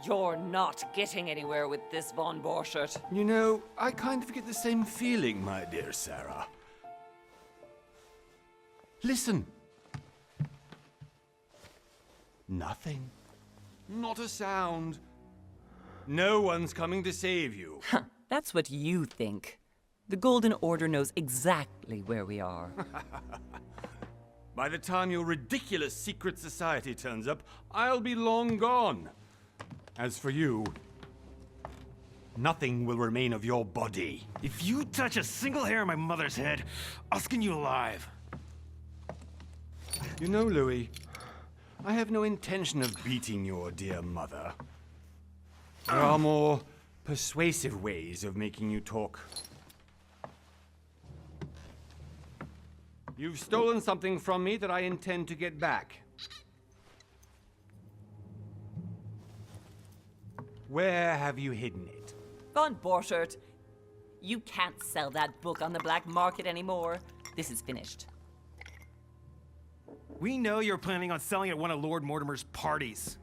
You're not getting anywhere with this, Von Borchert. You know, I kind of get the same feeling, my dear Sarah. Listen. Nothing. Not a sound. No one's coming to save you. That's what you think. The Golden Order knows exactly where we are. By the time your ridiculous secret society turns up, I'll be long gone. As for you, nothing will remain of your body. If you touch a single hair on my mother's head, I'll skin you alive. You know, Louis, I have no intention of beating your dear mother. There are more persuasive ways of making you talk. You've stolen something from me that I intend to get back. Where have you hidden it? Von Borchert, you can't sell that book on the black market anymore. This is finished. We know you're planning on selling at one of Lord Mortimer's parties.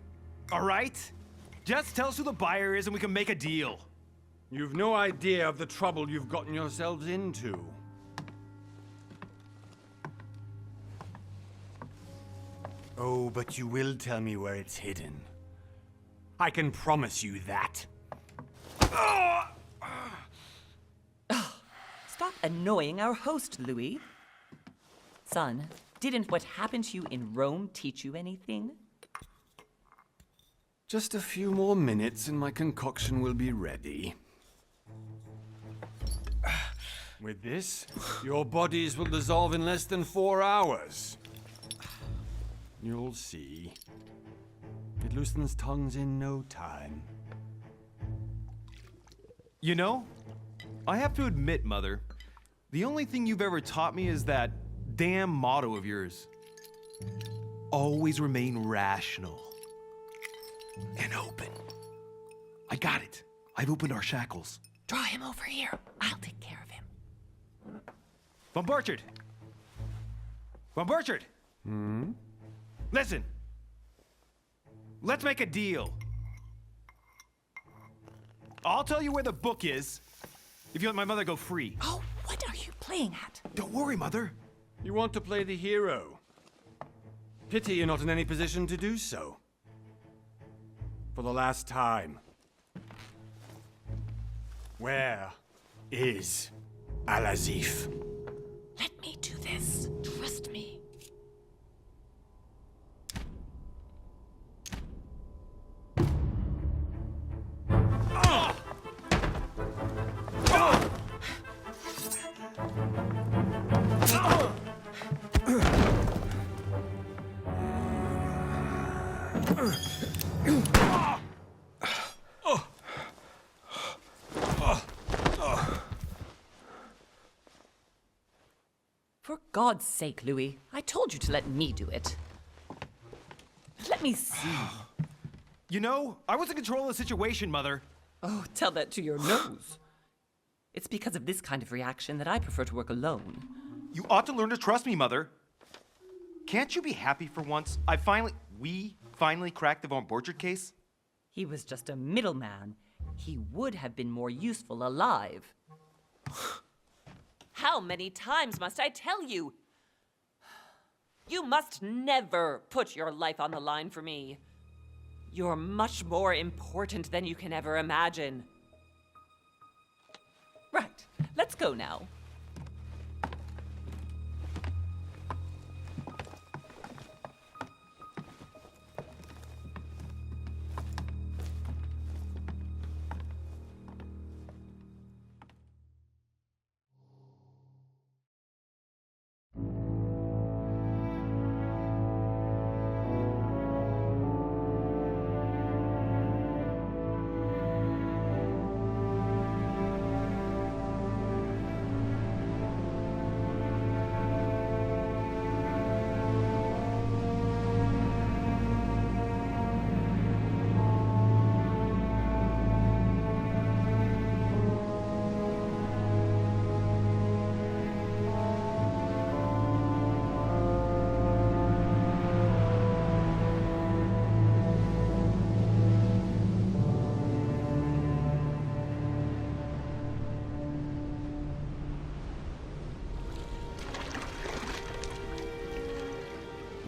All right? Just tell us who the buyer is and we can make a deal. You've no idea of the trouble you've gotten yourselves into. Oh, but you will tell me where it's hidden. I can promise you that. Stop annoying our host, Louis. Son, didn't what happened to you in Rome teach you anything? Just a few more minutes and my concoction will be ready. With this, your bodies will dissolve in less than 4 hours. You'll see. It loosens tongues in no time. You know, I have to admit, Mother, the only thing you've ever taught me is that damn motto of yours. Always remain rational. And open. I got it. I've opened our shackles. Draw him over here. I'll take care of him. Von Borchert! Von Borchert! Listen. Let's make a deal. I'll tell you where the book is if you let my mother go free. Oh, what are you playing at? Don't worry, Mother. You want to play the hero. Pity you're not in any position to do so. For the last time. Where is Al-Azif? Let me do this. Trust me. For God's sake, Louis, I told you to let me do it. Let me see. You know, I was in control of the situation, Mother. Oh, tell that to your nose. It's because of this kind of reaction that I prefer to work alone. You ought to learn to trust me, Mother. Can't you be happy for once? We finally cracked the Von Borchert case? He was just a middleman. He would have been more useful alive. How many times must I tell you? You must never put your life on the line for me. You're much more important than you can ever imagine. Right, let's go now.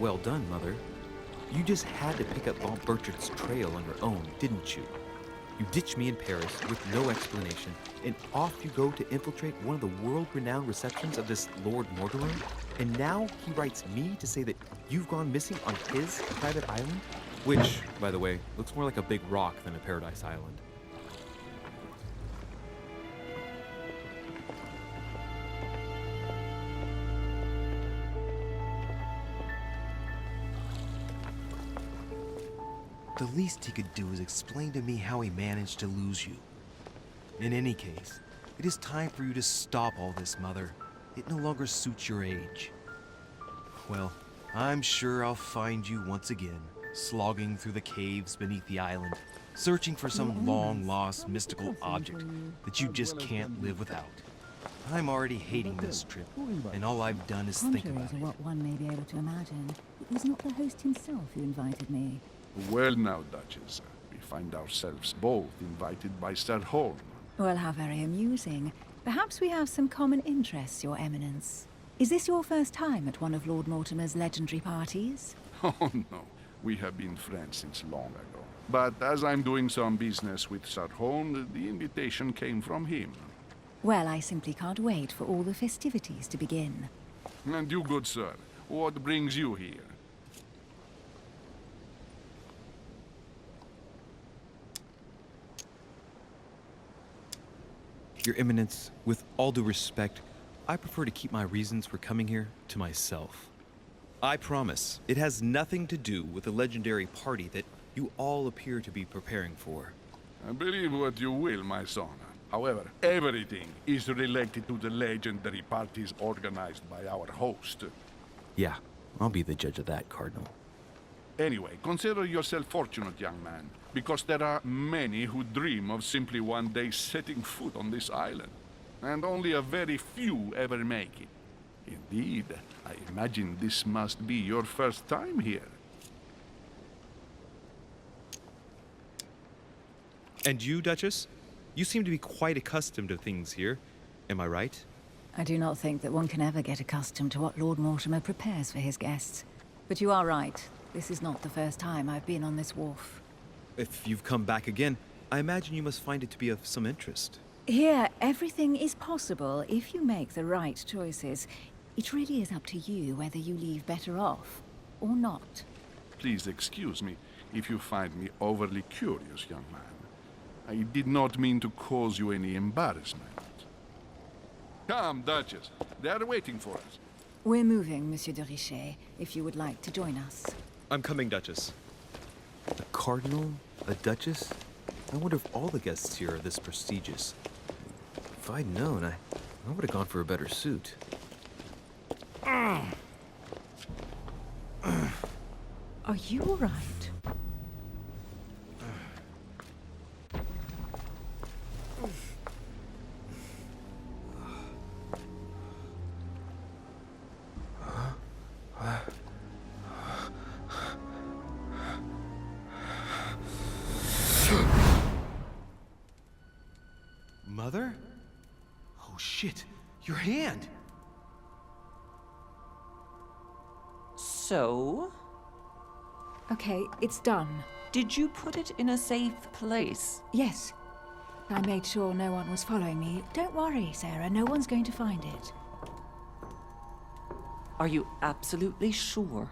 Well done, Mother. You just had to pick up Bob Burchard's trail on your own, didn't you? You ditched me in Paris with no explanation, and off you go to infiltrate one of the world-renowned receptions of this Lord Mortimer? And now he writes me to say that you've gone missing on his private island? Which, by the way, looks more like a big rock than a paradise island. The least he could do is explain to me how he managed to lose you. In any case, it is time for you to stop all this, Mother. It no longer suits your age. Well, I'm sure I'll find you once again, slogging through the caves beneath the island, searching for some long-lost mystical object that you just can't live without. I'm already hating this trip, and all I've done is think Contrary about to it. what one may be able to imagine, it was not the host himself who invited me. Well now, Duchess, we find ourselves both invited by Sir Holm. Well, how very amusing. Perhaps we have some common interests, Your Eminence. Is this your first time at one of Lord Mortimer's legendary parties? Oh no, we have been friends since long ago. But as I'm doing some business with Sir Holm, the invitation came from him. Well, I simply can't wait for all the festivities to begin. And you, good sir, what brings you here? Your Eminence, with all due respect, I prefer to keep my reasons for coming here to myself. I promise, it has nothing to do with the legendary party that you all appear to be preparing for. Believe what you will, my son. However, everything is related to the legendary parties organized by our host. Yeah, I'll be the judge of that, Cardinal. Anyway, consider yourself fortunate, young man, because there are many who dream of simply one day setting foot on this island, and only a very few ever make it. Indeed, I imagine this must be your first time here. And you, Duchess? You seem to be quite accustomed to things here. Am I right? I do not think that one can ever get accustomed to what Lord Mortimer prepares for his guests. But you are right. This is not the first time I've been on this wharf. If you've come back again, I imagine you must find it to be of some interest. Here, everything is possible if you make the right choices. It really is up to you whether you leave better off or not. Please excuse me if you find me overly curious, young man. I did not mean to cause you any embarrassment. Come, Duchess. They are waiting for us. We're moving, Monsieur de Richet, if you would like to join us. I'm coming, Duchess. A cardinal? A duchess? I wonder if all the guests here are this prestigious. If I'd known, I would have gone for a better suit. Are you all right? Mother? Oh shit, your hand! So, Okay, it's done. did you put it in a safe place? Yes. I made sure no one was following me. Don't worry, Sarah, no one's going to find it. Are you absolutely sure?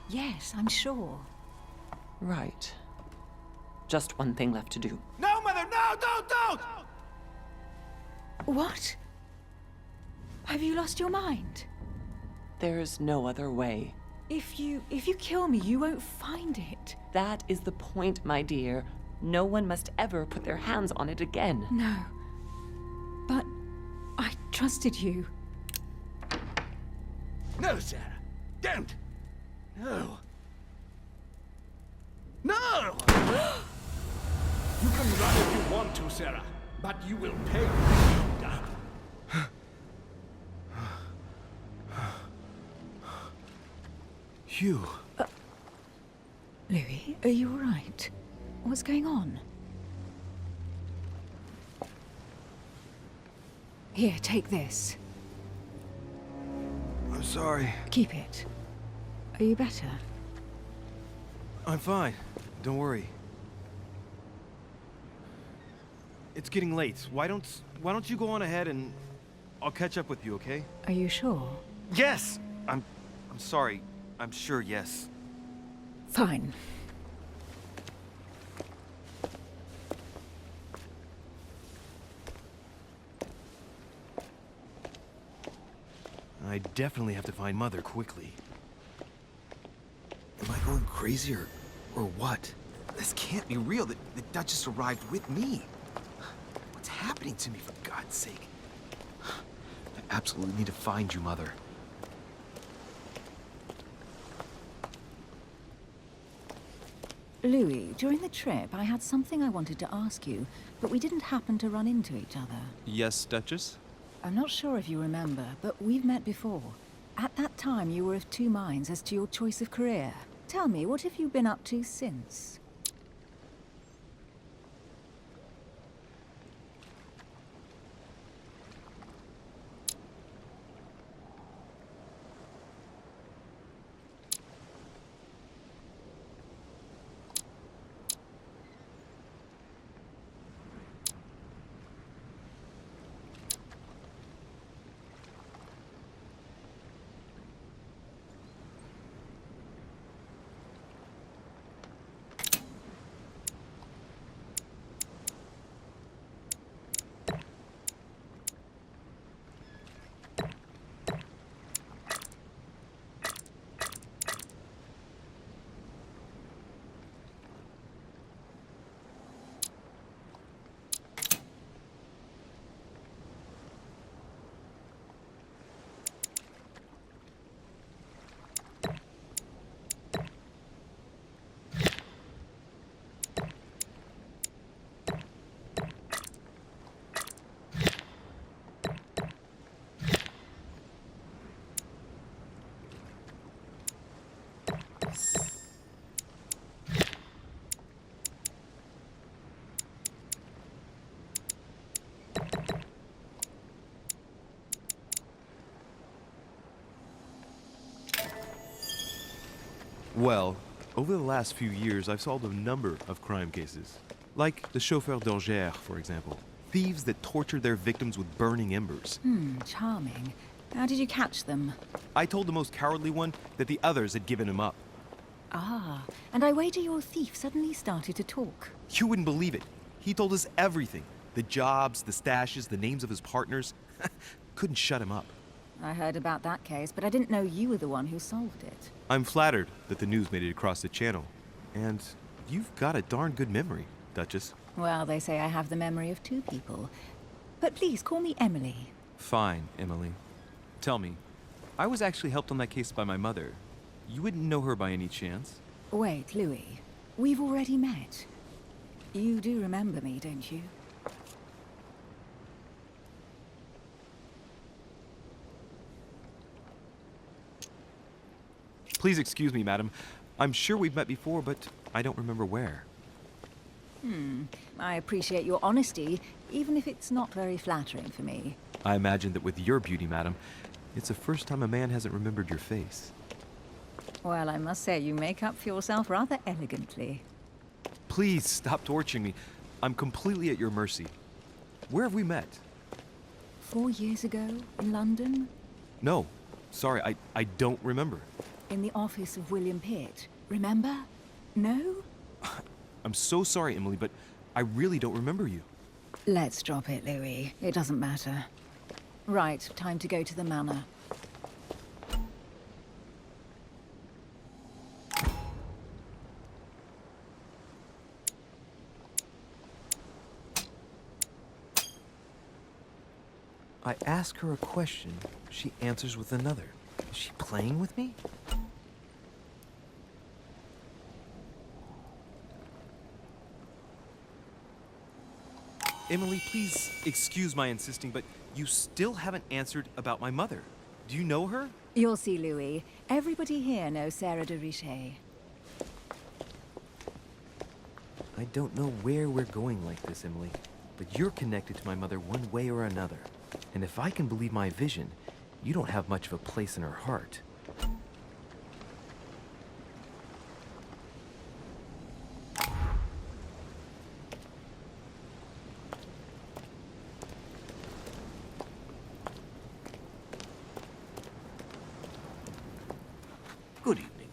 Yes, I'm sure. Right. Just one thing left to do. No, Mother, no, don't! What? Have you lost your mind? There's no other way. If you kill me, you won't find it. That is the point, my dear. No one must ever put their hands on it again. No. But I trusted you. No, Sarah, don't! No. No! You can run if you want to, Sarah, but you will pay. Hugh. Louis, are you all right? What's going on? Here, take this. I'm sorry. Keep it. Are you better? I'm fine. Don't worry. It's getting late. Why don't you go on ahead and I'll catch up with you, okay? Are you sure? Yes. I'm sorry. I'm sure, yes. Fine. I definitely have to find Mother quickly. Am I going crazy or what? This can't be real. The Duchess arrived with me. What's happening to me, for God's sake? I absolutely need to find you, Mother. Louis, during the trip, I had something I wanted to ask you, but we didn't happen to run into each other. Yes, Duchess? I'm not sure if you remember, but we've met before. At that time, you were of two minds as to your choice of career. Tell me, what have you been up to since? Well, over the last few years, I've solved a number of crime cases. Like the chauffeur d'Angers, for example. Thieves that tortured their victims with burning embers. Charming. How did you catch them? I told the most cowardly one that the others had given him up. Ah, and I wager your thief suddenly started to talk. You wouldn't believe it. He told us everything. The jobs, the stashes, the names of his partners. Couldn't shut him up. I heard about that case, but I didn't know you were the one who solved it. I'm flattered that the news made it across the channel. And you've got a darn good memory, Duchess. Well, they say I have the memory of two people. But please, call me Emily. Fine, Emily. Tell me, I was actually helped on that case by my mother. You wouldn't know her by any chance? Wait, Louis. We've already met. You do remember me, don't you? Please excuse me, madam. I'm sure we've met before, but I don't remember where. I appreciate your honesty, even if it's not very flattering for me. I imagine that with your beauty, madam, it's the first time a man hasn't remembered your face. Well, I must say you make up for yourself rather elegantly. Please stop torturing me. I'm completely at your mercy. Where have we met? 4 years ago, in London, No. Sorry, I don't remember. in the office of William Pitt. Remember? No? I'm so sorry, Emily, but I really don't remember you. Let's drop it, Louis. It doesn't matter. Right, time to go to the manor. I ask her a question, she answers with another. Is she playing with me? Emily, please excuse my insisting, but you still haven't answered about my mother. Do you know her? You'll see, Louis. Everybody here knows Sarah de Richet. I don't know where we're going like this, Emily, but you're connected to my mother one way or another. And if I can believe my vision, you don't have much of a place in her heart.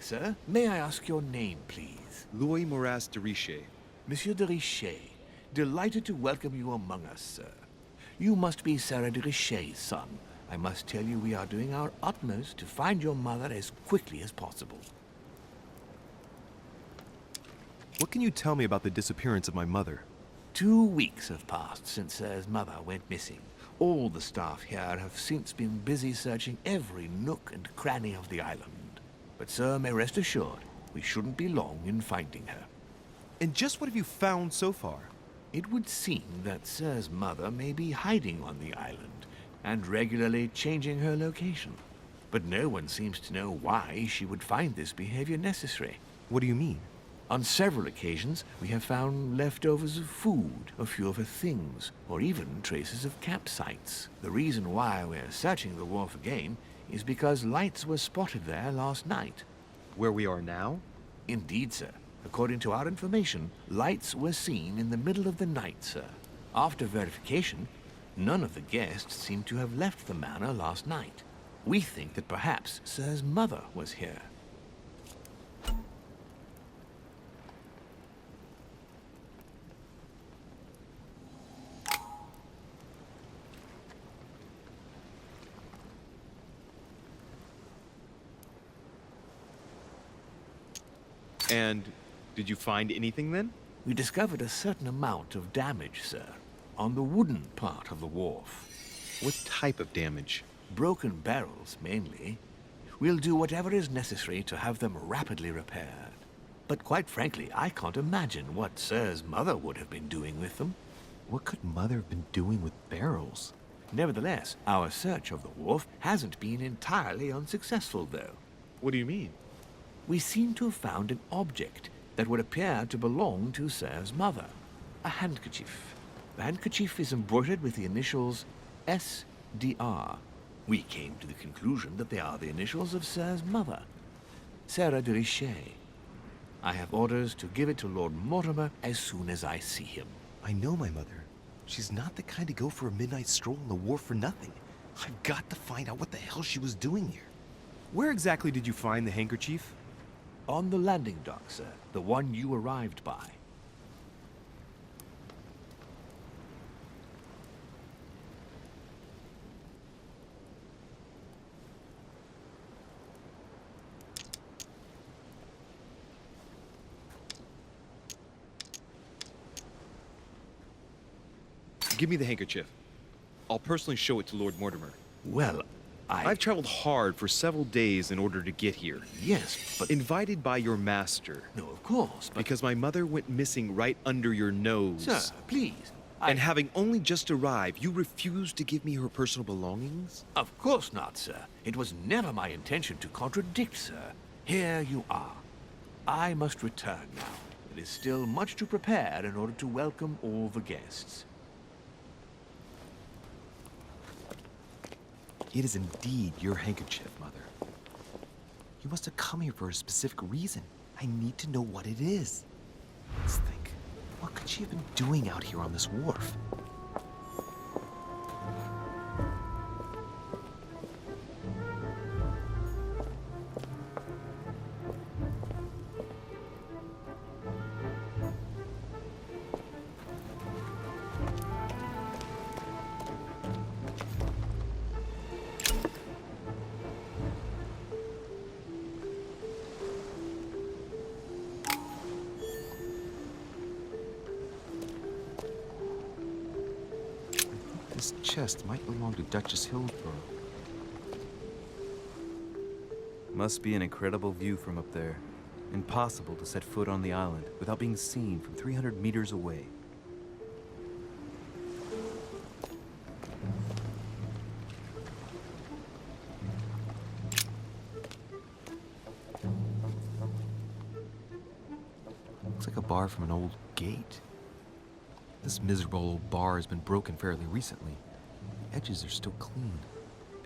sir. May I ask your name, please? Louis Moras de Richer. Monsieur de Richer. Delighted to welcome you among us, sir. You must be Sarah de Richer's son. I must tell you we are doing our utmost to find your mother as quickly as possible. What can you tell me about the disappearance of my mother? 2 weeks have passed since Sir's mother went missing. All the staff here have since been busy searching every nook and cranny of the island. But Sir may rest assured, we shouldn't be long in finding her. And just what have you found so far? It would seem that Sir's mother may be hiding on the island and regularly changing her location. But no one seems to know why she would find this behavior necessary. What do you mean? On several occasions, we have found leftovers of food, a few of her things, or even traces of campsites. The reason why we're searching the wharf again is because lights were spotted there last night. Where we are now? Indeed, sir. According to our information, lights were seen in the middle of the night, sir. After verification, none of the guests seem to have left the manor last night. We think that perhaps Sir's mother was here. And did you find anything then? We discovered a certain amount of damage, sir, on the wooden part of the wharf. What type of damage? Broken barrels, mainly. We'll do whatever is necessary to have them rapidly repaired. But quite frankly, I can't imagine what Sir's mother would have been doing with them. What could Mother have been doing with barrels? Nevertheless, our search of the wharf hasn't been entirely unsuccessful, though. What do you mean? We seem to have found an object that would appear to belong to Sir's mother. A handkerchief. The handkerchief is embroidered with the initials SDR. We came to the conclusion that they are the initials of Sir's mother, Sarah de Richer. I have orders to give it to Lord Mortimer as soon as I see him. I know my mother. She's not the kind to go for a midnight stroll on the wharf for nothing. I've got to find out what the hell she was doing here. Where exactly did you find the handkerchief? On the landing dock, sir. The one you arrived by. Give me the handkerchief. I'll personally show it to Lord Mortimer. Well, I've traveled hard for several days in order to get here. Yes, but... Invited by your master. No, of course, but... Because my mother went missing right under your nose. Sir, please. And having only just arrived, you refused to give me her personal belongings? Of course not, sir. It was never my intention to contradict, sir. Here you are. I must return now. It is still much to prepare in order to welcome all the guests. It is indeed your handkerchief, Mother. You must have come here for a specific reason. I need to know what it is. Let's think. What could she have been doing out here on this wharf? This chest might belong to Duchess Hillsborough. Must be an incredible view from up there. Impossible to set foot on the island without being seen from 300 meters away. Looks like a bar from an old gate. This miserable old bar has been broken fairly recently. The edges are still clean,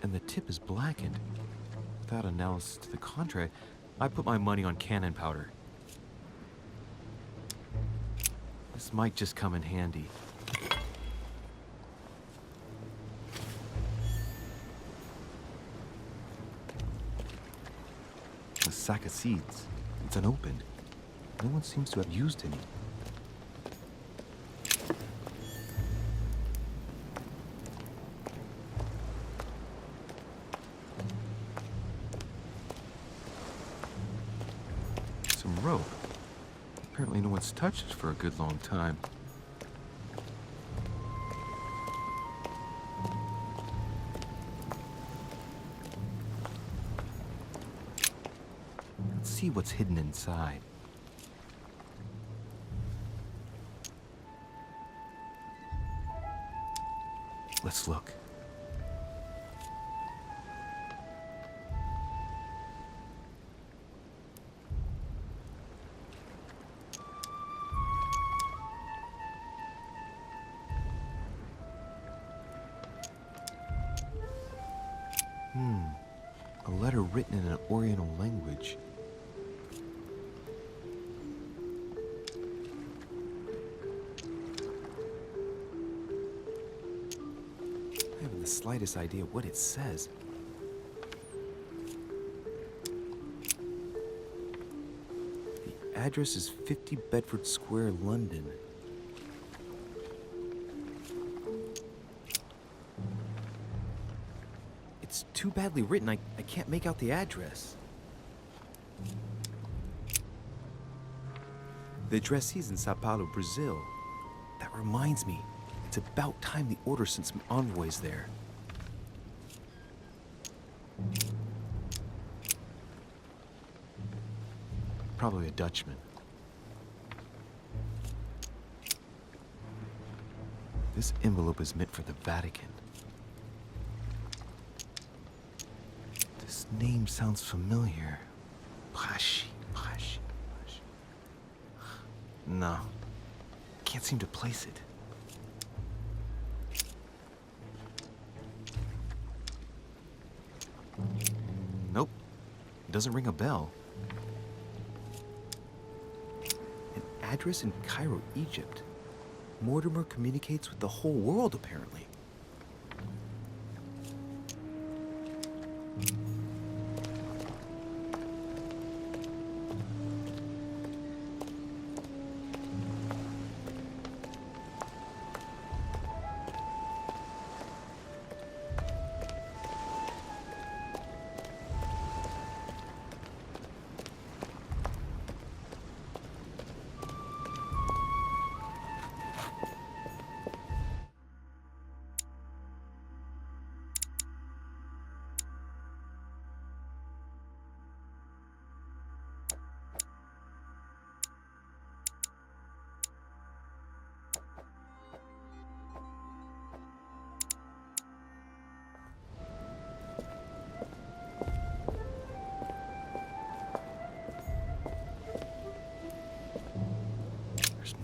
and the tip is blackened. Without analysis to the contrary, I put my money on cannon powder. This might just come in handy. A sack of seeds. It's unopened. No one seems to have used any. Some rope. Apparently no one's touched it for a good long time. Let's see what's hidden inside. Let's look. A letter written in an Oriental language. I haven't the slightest idea what it says. The address is 50 Bedford Square, London. It's too badly written, I can't make out the address. The addressee's in Sao Paulo, Brazil. That reminds me, it's about time the Order sent some envoys there. Probably a Dutchman. This envelope is meant for the Vatican. This name sounds familiar. Pashi. No. Can't seem to place it. Nope. It doesn't ring a bell. An address in Cairo, Egypt. Mortimer communicates with the whole world, apparently.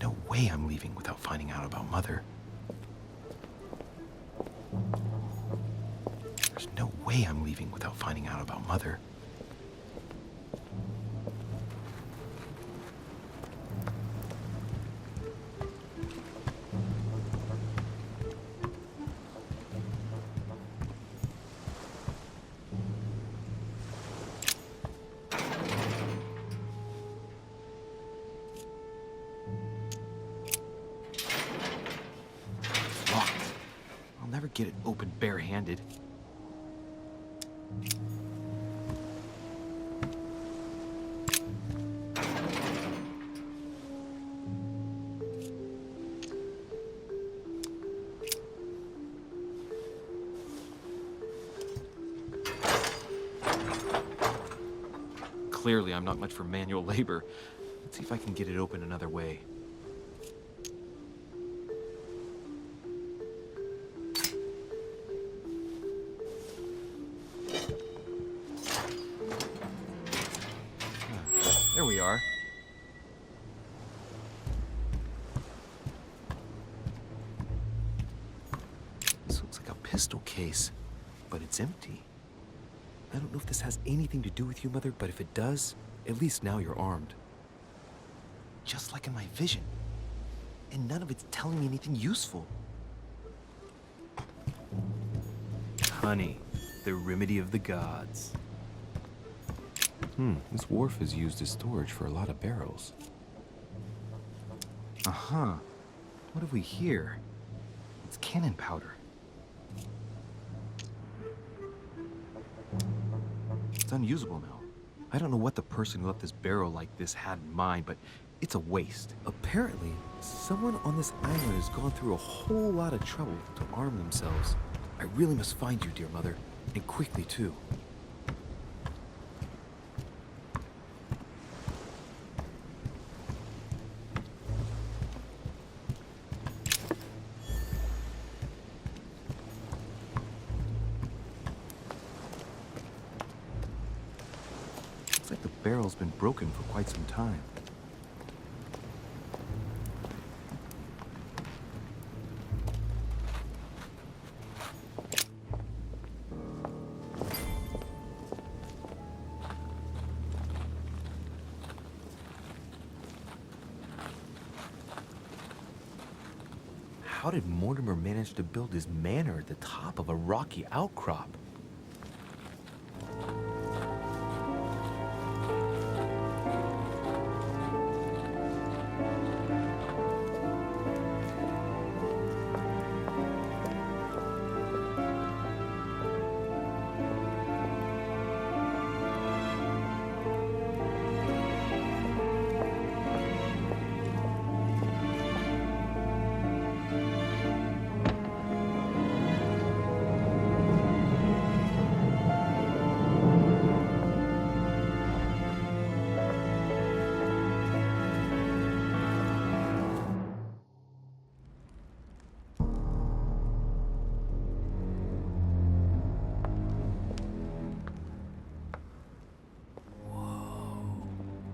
No way I'm leaving without finding out about Mother. There's no way I'm leaving without finding out about Mother. Get it open barehanded. Clearly, I'm not much for manual labor. Let's see if I can get it open another way. There we are. This looks like a pistol case, but it's empty. I don't know if this has anything to do with you, Mother, but if it does, at least now you're armed. Just like in my vision. And none of it's telling me anything useful. Honey, the remedy of the gods. This wharf is used as storage for a lot of barrels. Uh-huh. What have we here? It's cannon powder. It's unusable now. I don't know what the person who left this barrel like this had in mind, but it's a waste. Apparently, someone on this island has gone through a whole lot of trouble to arm themselves. I really must find you, dear mother, and quickly too. Looks like the barrel's been broken for quite some time. How did Mortimer manage to build his manor at the top of a rocky outcrop?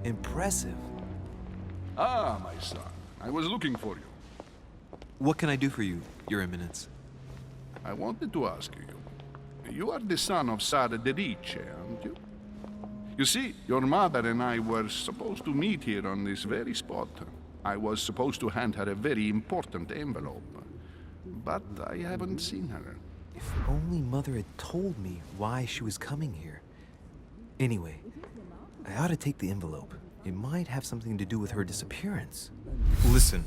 Impressive. Ah, my son. I was looking for you. What can I do for you, Your Eminence? I wanted to ask you. You are the son of Sara de Riche, aren't you? You see, your mother and I were supposed to meet here on this very spot. I was supposed to hand her a very important envelope. But I haven't seen her. If only Mother had told me why she was coming here. Anyway, I ought to take the envelope. It might have something to do with her disappearance. Listen,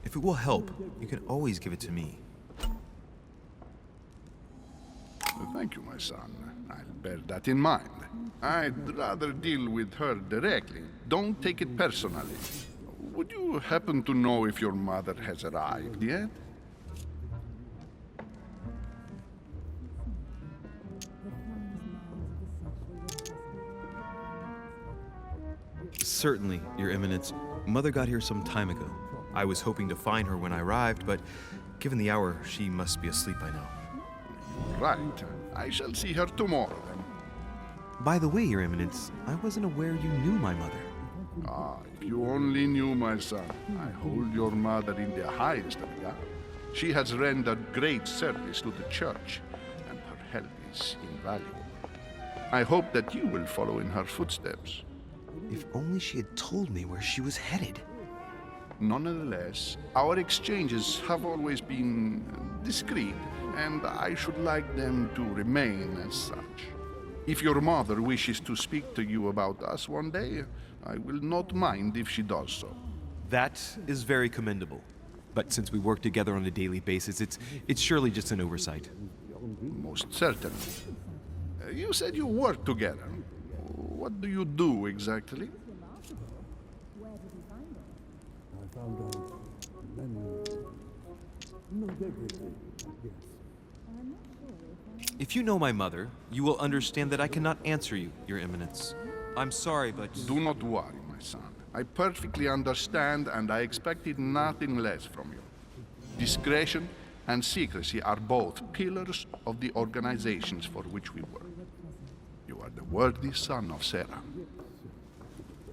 if it will help, you can always give it to me. Thank you, my son. I'll bear that in mind. I'd rather deal with her directly. Don't take it personally. Would you happen to know if your mother has arrived yet? Certainly, Your Eminence. Mother got here some time ago. I was hoping to find her when I arrived, but given the hour, she must be asleep by now. Right. I shall see her tomorrow, then. By the way, Your Eminence, I wasn't aware you knew my mother. Ah, if you only knew, my son. I hold your mother in the highest regard. She has rendered great service to the church, and her help is invaluable. I hope that you will follow in her footsteps. If only she had told me where she was headed. Nonetheless, our exchanges have always been discreet, and I should like them to remain as such. If your mother wishes to speak to you about us one day, I will not mind if she does so. That is very commendable. But since we work together on a daily basis, it's surely just an oversight. Most certainly. You said you work together. What do you do exactly? If you know my mother, you will understand that I cannot answer you, Your Eminence. I'm sorry, but... Do not worry, my son. I perfectly understand, and I expected nothing less from you. Discretion and secrecy are both pillars of the organizations for which we work. You are the worthy son of Sarah.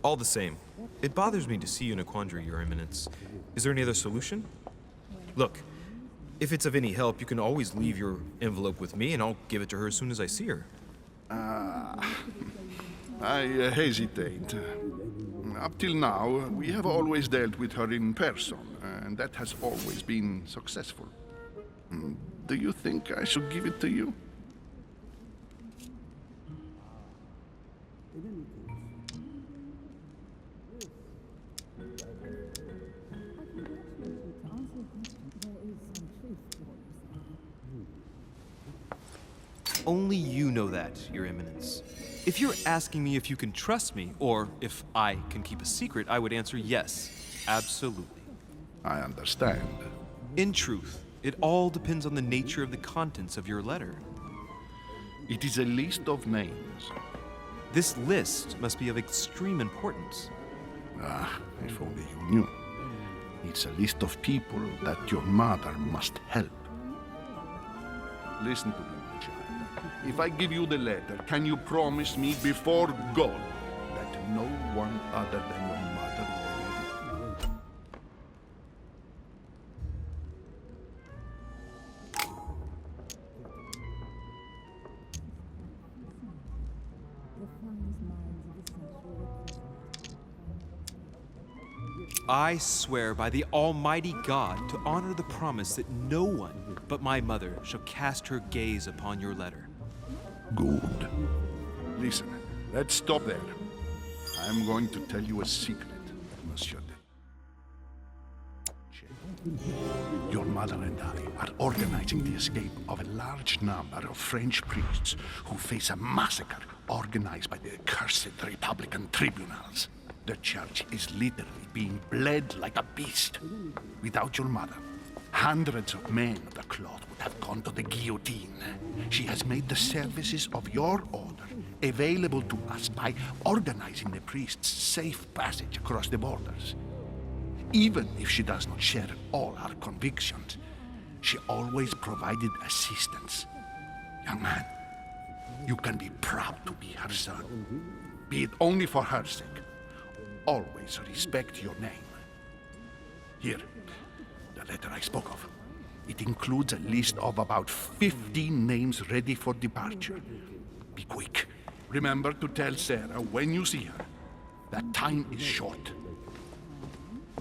All the same, it bothers me to see you in a quandary, Your Eminence. Is there any other solution? Look, if it's of any help, you can always leave your envelope with me, and I'll give it to her as soon as I see her. I hesitate. Up till now, we have always dealt with her in person, and that has always been successful. Do you think I should give it to you? Only you know that, Your Eminence. If you're asking me if you can trust me, or if I can keep a secret, I would answer yes, absolutely. I understand. In truth, it all depends on the nature of the contents of your letter. It is a list of names. This list must be of extreme importance. Ah, if only you knew. It's a list of people that your mother must help. Listen to me, my child. If I give you the letter, can you promise me before God that no one other than your mother will read it? I swear by the Almighty God to honor the promise that no one but my mother shall cast her gaze upon your letter. Good. Listen, let's stop there. I'm going to tell you a secret, Monsieur de... Your mother and I are organizing the escape of a large number of French priests who face a massacre organized by the accursed Republican tribunals. The church is literally being bled like a beast. Without your mother, hundreds of men of the cloth would have gone to the guillotine. She has made the services of your order available to us by organizing the priests' safe passage across the borders. Even if she does not share all our convictions, she always provided assistance. Young man, you can be proud to be her son. Be it only for her sake. Always respect your name. Here, the letter I spoke of. It includes a list of about 15 names ready for departure. Be quick. Remember to tell Sarah when you see her that time is short.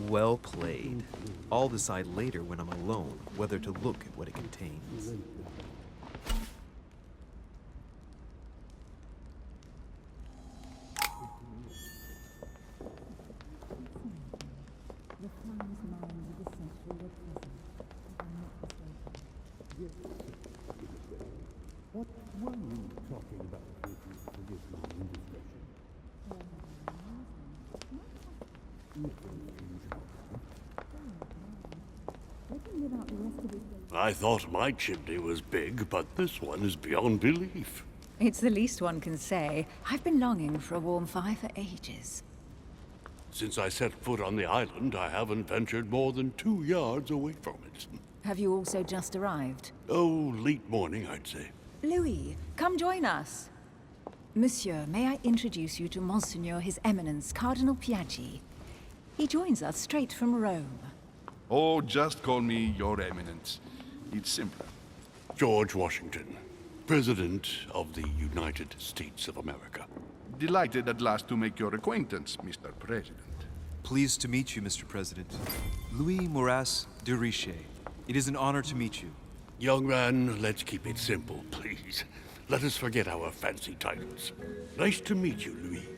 Well played. I'll decide later when I'm alone whether to look at what it contains. I thought my chimney was big, but this one is beyond belief. It's the least one can say. I've been longing for a warm fire for ages. Since I set foot on the island, I haven't ventured more than 2 yards away from it. Have you also just arrived? Oh, late morning, I'd say. Louis, come join us. Monsieur, may I introduce you to Monseigneur His Eminence, Cardinal Piaggi. He joins us straight from Rome. Oh, just call me Your Eminence. It's simpler. George Washington, President of the United States of America. Delighted at last to make your acquaintance, Mr. President. Pleased to meet you, Mr. President. Louis Moras de Richet. It is an honor to meet you. Young man, let's keep it simple, please. Let us forget our fancy titles. Nice to meet you, Louis.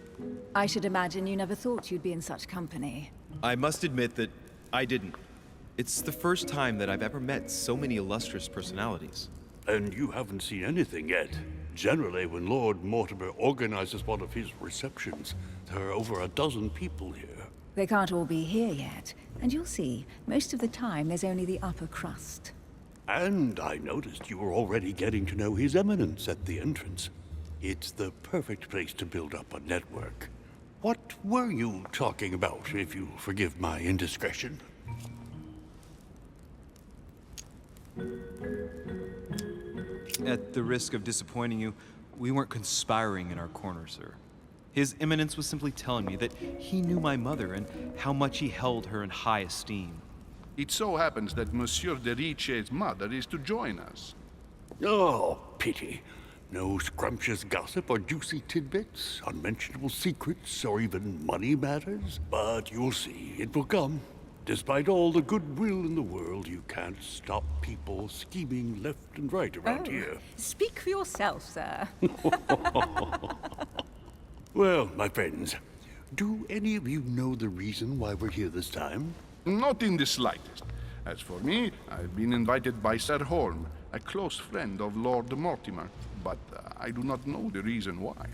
I should imagine you never thought you'd be in such company. I must admit that I didn't. It's the first time that I've ever met so many illustrious personalities. And you haven't seen anything yet. Generally, when Lord Mortimer organizes one of his receptions, there are over a dozen people here. They can't all be here yet, and you'll see, most of the time there's only the upper crust. And I noticed you were already getting to know His Eminence at the entrance. It's the perfect place to build up a network. What were you talking about, if you forgive my indiscretion? At the risk of disappointing you, we weren't conspiring in our corner, sir. His Eminence was simply telling me that he knew my mother and how much he held her in high esteem. It so happens that Monsieur de Richet's mother is to join us. Oh, pity. No scrumptious gossip or juicy tidbits, unmentionable secrets, or even money matters. But you'll see, it will come. Despite all the goodwill in the world, you can't stop people scheming left and right around here. Speak for yourself, sir. Well, my friends, do any of you know the reason why we're here this time? Not in the slightest. As for me, I've been invited by Sir Holm, a close friend of Lord Mortimer. but I do not know the reason why.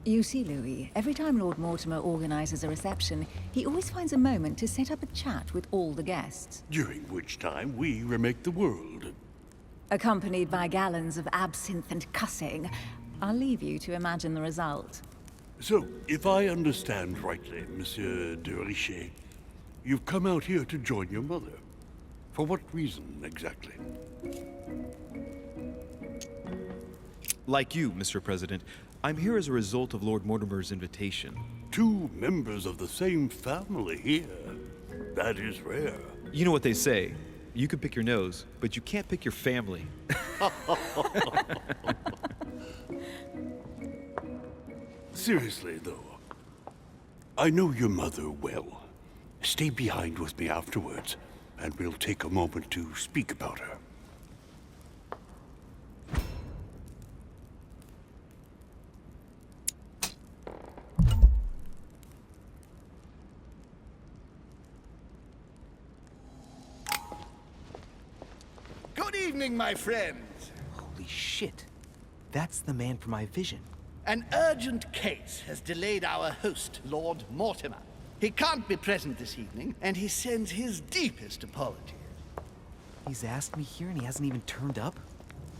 You see, Louis, every time Lord Mortimer organizes a reception, he always finds a moment to set up a chat with all the guests. During which time we remake the world. Accompanied by gallons of absinthe and cussing. I'll leave you to imagine the result. So, if I understand rightly, Monsieur de Richet, you've come out here to join your mother. For what reason, exactly? Like you, Mr. President, I'm here as a result of Lord Mortimer's invitation. 2 members of the same family here. That is rare. You know what they say. You can pick your nose, but you can't pick your family. Seriously, though, I know your mother well. Stay behind with me afterwards, and we'll take a moment to speak about her. Good evening, my friends. Holy shit. That's the man from my vision. An urgent case has delayed our host, Lord Mortimer. He can't be present this evening, and he sends his deepest apologies. He's asked me here and he hasn't even turned up?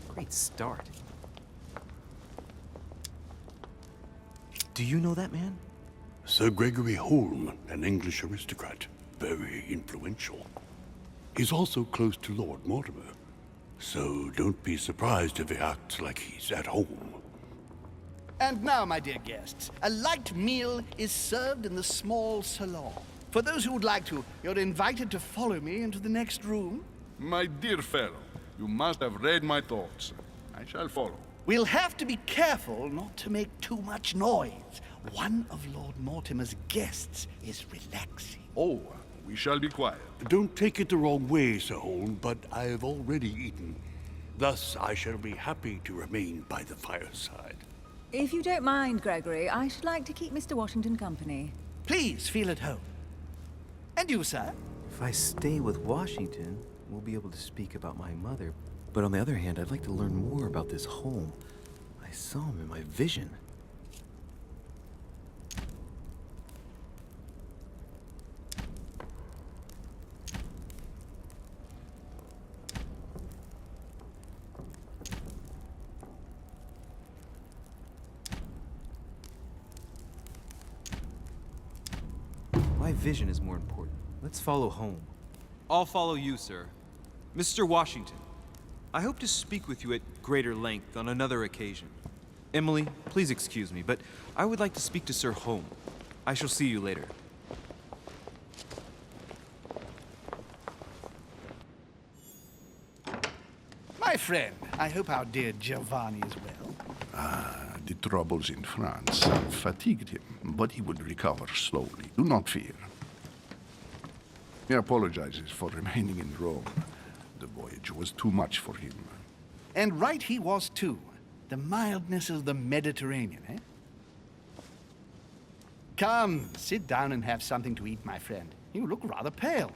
Great start. Do you know that man? Sir Gregory Holm, an English aristocrat. Very influential. He's also close to Lord Mortimer. So don't be surprised if he acts like he's at home. And now, my dear guests, a light meal is served in the small salon. For those who would like to, you're invited to follow me into the next room. My dear fellow, you must have read my thoughts. I shall follow. We'll have to be careful not to make too much noise. One of Lord Mortimer's guests is relaxing. Oh, we shall be quiet. Don't take it the wrong way, Sir Holm, but I have already eaten. Thus, I shall be happy to remain by the fireside. If you don't mind, Gregory, I should like to keep Mr. Washington company. Please feel at home. And you, sir? If I stay with Washington, we'll be able to speak about my mother. But on the other hand, I'd like to learn more about this home. I saw him in my vision. My vision is more important. Let's follow home. I'll follow you, sir. Mr. Washington, I hope to speak with you at greater length on another occasion. Emily, please excuse me, but I would like to speak to Sir Holm. I shall see you later. My friend, I hope our dear Giovanni is well. The troubles in France have fatigued him, but he would recover slowly. Do not fear. He apologizes for remaining in Rome. The voyage was too much for him. And right he was, too. The mildness of the Mediterranean, eh? Come, sit down and have something to eat, my friend. You look rather pale.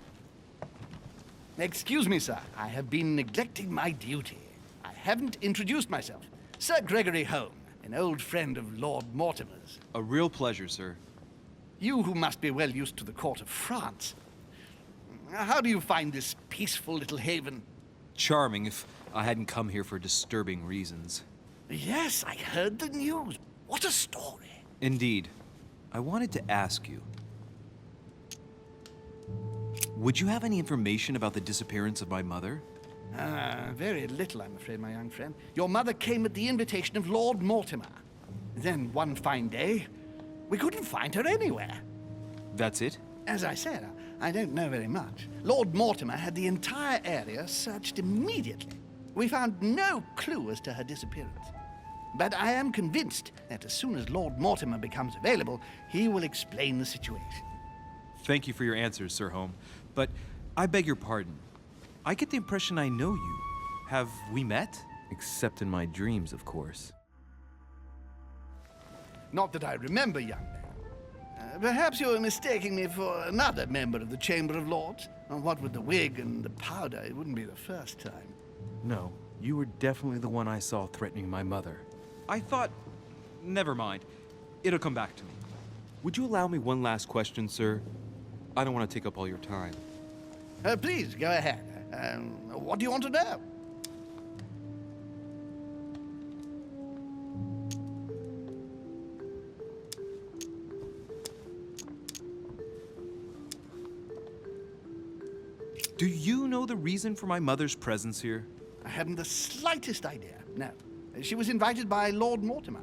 Excuse me, sir. I have been neglecting my duty. I haven't introduced myself. Sir Gregory Holm, an old friend of Lord Mortimer's. A real pleasure, sir. You who must be well used to the court of France. How do you find this peaceful little haven? Charming if I hadn't come here for disturbing reasons. Yes, I heard the news. What a story. Indeed. I wanted to ask you. Would you have any information about the disappearance of my mother? Very little, I'm afraid, my young friend. Your mother came at the invitation of Lord Mortimer. Then one fine day, we couldn't find her anywhere. That's it? As I said, I don't know very much. Lord Mortimer had the entire area searched immediately. We found no clue as to her disappearance. But I am convinced that as soon as Lord Mortimer becomes available, he will explain the situation. Thank you for your answers, Sir Holm. But I beg your pardon. I get the impression I know you. Have we met? Except in my dreams, of course. Not that I remember, young man. Perhaps you are mistaking me for another member of the Chamber of Lords. What with the wig and the powder, it wouldn't be the first time. No, you were definitely the one I saw threatening my mother. I thought... Never mind. It'll come back to me. Would you allow me one last question, sir? I don't want to take up all your time. Please, go ahead. What do you want to know? Do you know the reason for my mother's presence here? I haven't the slightest idea, no. She was invited by Lord Mortimer.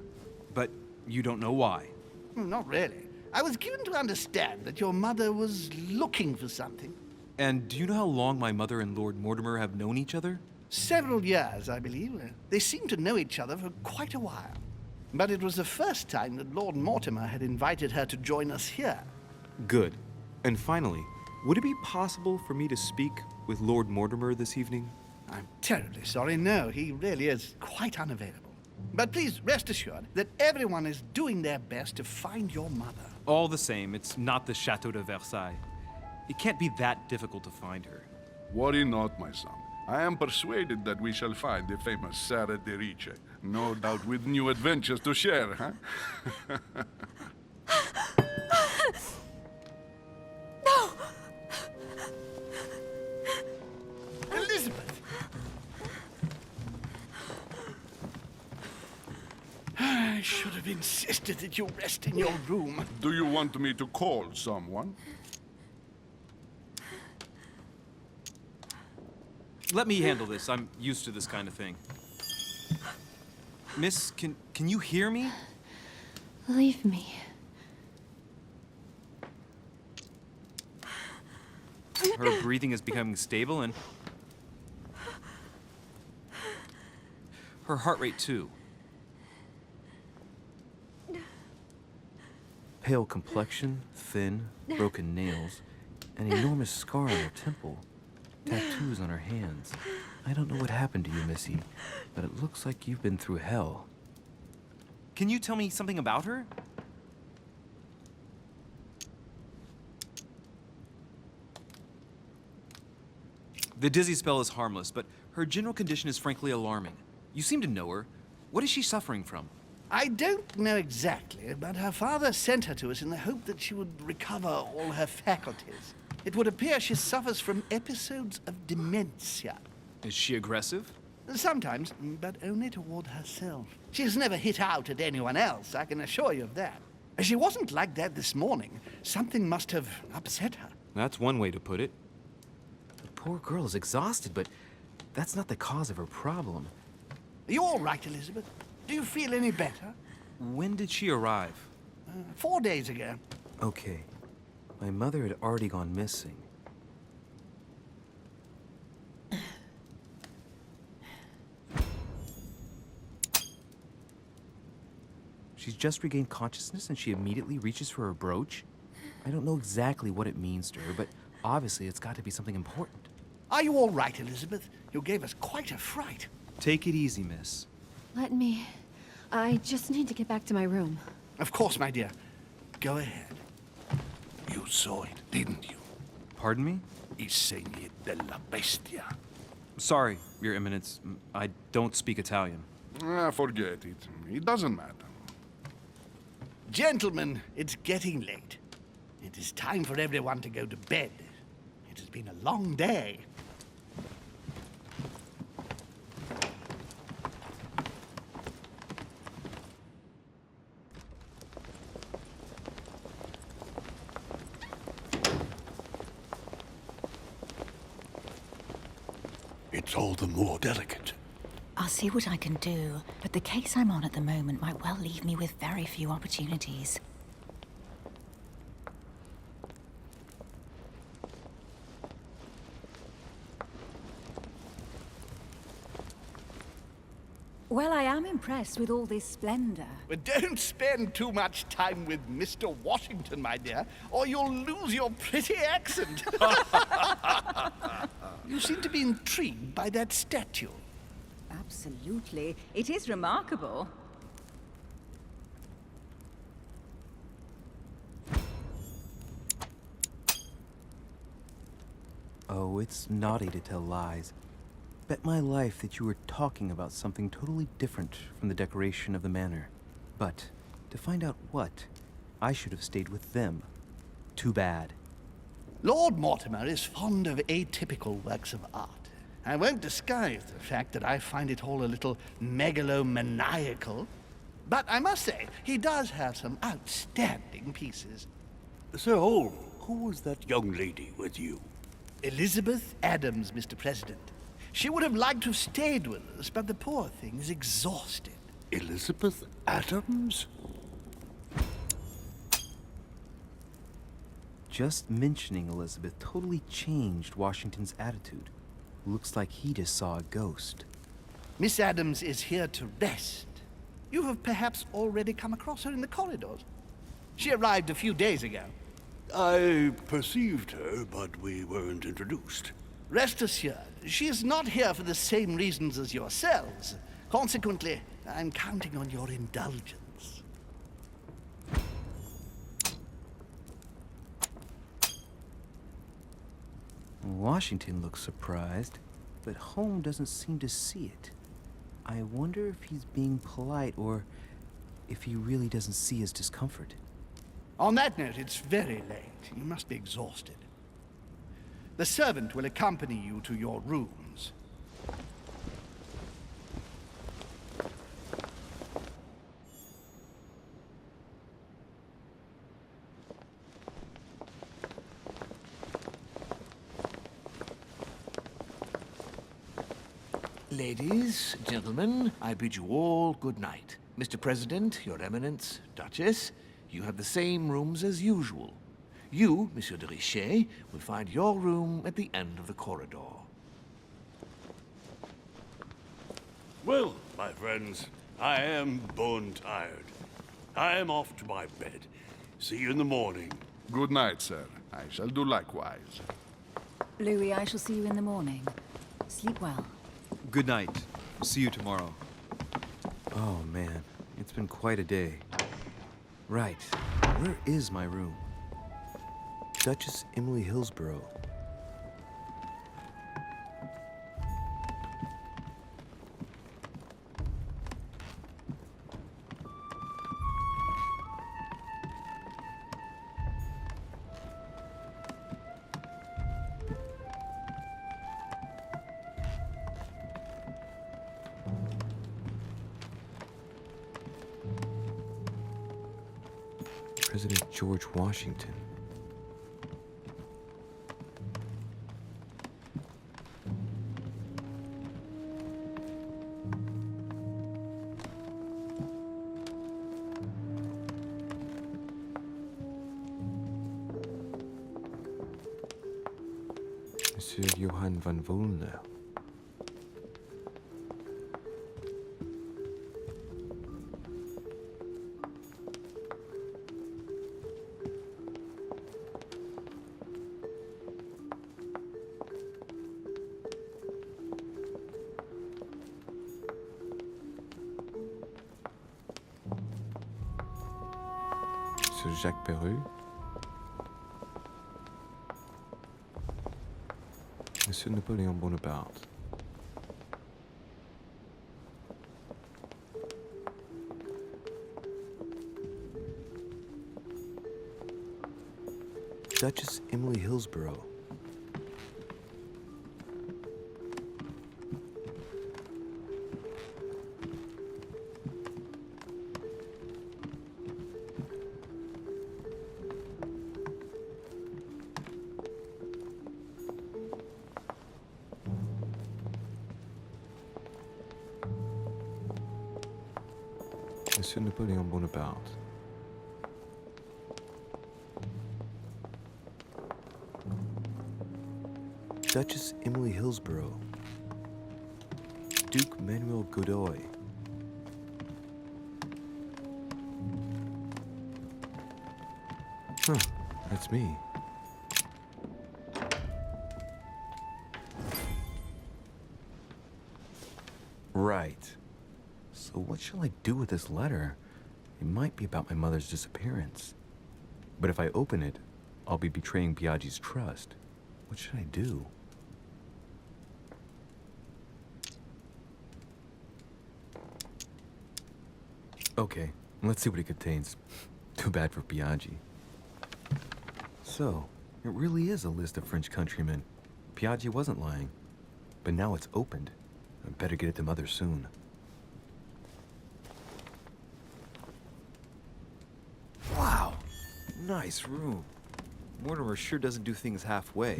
But you don't know why. Not really. I was given to understand that your mother was looking for something. And do you know how long my mother and Lord Mortimer have known each other? Several years, I believe. They seemed to know each other for quite a while. But it was the first time that Lord Mortimer had invited her to join us here. Good. And finally, would it be possible for me to speak with Lord Mortimer this evening? I'm terribly sorry, no, he really is quite unavailable. But please rest assured that everyone is doing their best to find your mother. All the same, it's not the Chateau de Versailles. It can't be that difficult to find her. Worry not, my son. I am persuaded that we shall find the famous Sarah de Riche. No doubt with new adventures to share, huh? Elizabeth! I should have insisted that you rest in your room. Do you want me to call someone? Let me handle this. I'm used to this kind of thing. Miss, can you hear me? Leave me. Her breathing is becoming stable and... her heart rate too. Pale complexion, thin, broken nails, an enormous scar on her temple, tattoos on her hands. I don't know what happened to you, Missy, but it looks like you've been through hell. Can you tell me something about her? The dizzy spell is harmless, but her general condition is frankly alarming. You seem to know her. What is she suffering from? I don't know exactly, but her father sent her to us in the hope that she would recover all her faculties. It would appear she suffers from episodes of dementia. Is she aggressive? Sometimes, but only toward herself. She has never hit out at anyone else, I can assure you of that. She wasn't like that this morning. Something must have upset her. That's one way to put it. The poor girl is exhausted, but that's not the cause of her problem. Are you all right, Elizabeth? Do you feel any better? When did she arrive? 4 days ago. Okay. My mother had already gone missing. She's just regained consciousness and she immediately reaches for her brooch? I don't know exactly what it means to her, but obviously it's got to be something important. Are you all right, Elizabeth? You gave us quite a fright. Take it easy, miss. Let me... I just need to get back to my room. Of course, my dear. Go ahead. You saw it, didn't you? Pardon me? I segni della bestia. Sorry, Your Eminence. I don't speak Italian. Forget it. It doesn't matter. Gentlemen, it's getting late. It is time for everyone to go to bed. It has been a long day. It's all the more delicate. I'll see what I can do, but the case I'm on at the moment might well leave me with very few opportunities. Well, I am impressed with all this splendor. But don't spend too much time with Mr. Washington, my dear, or you'll lose your pretty accent. You seem to be intrigued by that statue. Absolutely. It is remarkable. Oh, it's naughty to tell lies. bet my life that you were talking about something totally different from the decoration of the manor. But to find out what, I should have stayed with them. Too bad. Lord Mortimer is fond of atypical works of art. I won't disguise the fact that I find it all a little megalomaniacal. But I must say, he does have some outstanding pieces. Sir Holm, who was that young lady with you? Elizabeth Adams, Mr. President. She would have liked to have stayed with us, but the poor thing is exhausted. Elizabeth Adams? Just mentioning Elizabeth totally changed Washington's attitude. Looks like he just saw a ghost. Miss Adams is here to rest. You have perhaps already come across her in the corridors. She arrived a few days ago. I perceived her, but we weren't introduced. Rest assured, she is not here for the same reasons as yourselves. Consequently, I'm counting on your indulgence. Washington looks surprised, but Holmes doesn't seem to see it. I wonder if he's being polite or if he really doesn't see his discomfort. On that note, it's very late. You must be exhausted. The servant will accompany you to your rooms. Ladies, gentlemen, I bid you all good night. Mr. President, Your Eminence, Duchess, you have the same rooms as usual. You, Monsieur de Richet, will find your room at the end of the corridor. Well, my friends, I am bone tired. I am off to my bed. See you in the morning. Good night, sir. I shall do likewise. Louis, I shall see you in the morning. Sleep well. Good night. See you tomorrow. Oh man, it's been quite a day. Right, where is my room? Duchess Emily Hillsborough. President George Washington. Monsieur Johann van Volner. Monsieur Jacques Perru. Monsieur Napoléon Bonaparte. Duchess Emily Hillsborough. Monsieur Napoléon Bonaparte. Duchess Emily Hillsborough. Duke Manuel Godoy. Huh, that's me. Right. So what shall I do with this letter? It might be about my mother's disappearance. But if I open it, I'll be betraying Biaggi's trust. What should I do? Okay, let's see what it contains. Too bad for Piaggi. So, it really is a list of French countrymen. Piaggi wasn't lying. But now it's opened. I better get it to Mother soon. Wow! Nice room. Mortimer sure doesn't do things halfway.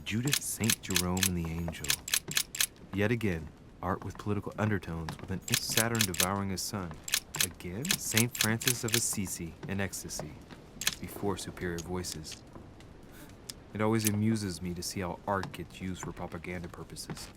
Judith St. Jerome and the Angel. Yet again, art with political undertones with an Saturn devouring his son. Again, St. Francis of Assisi and ecstasy, before superior voices. It always amuses me to see how art gets used for propaganda purposes.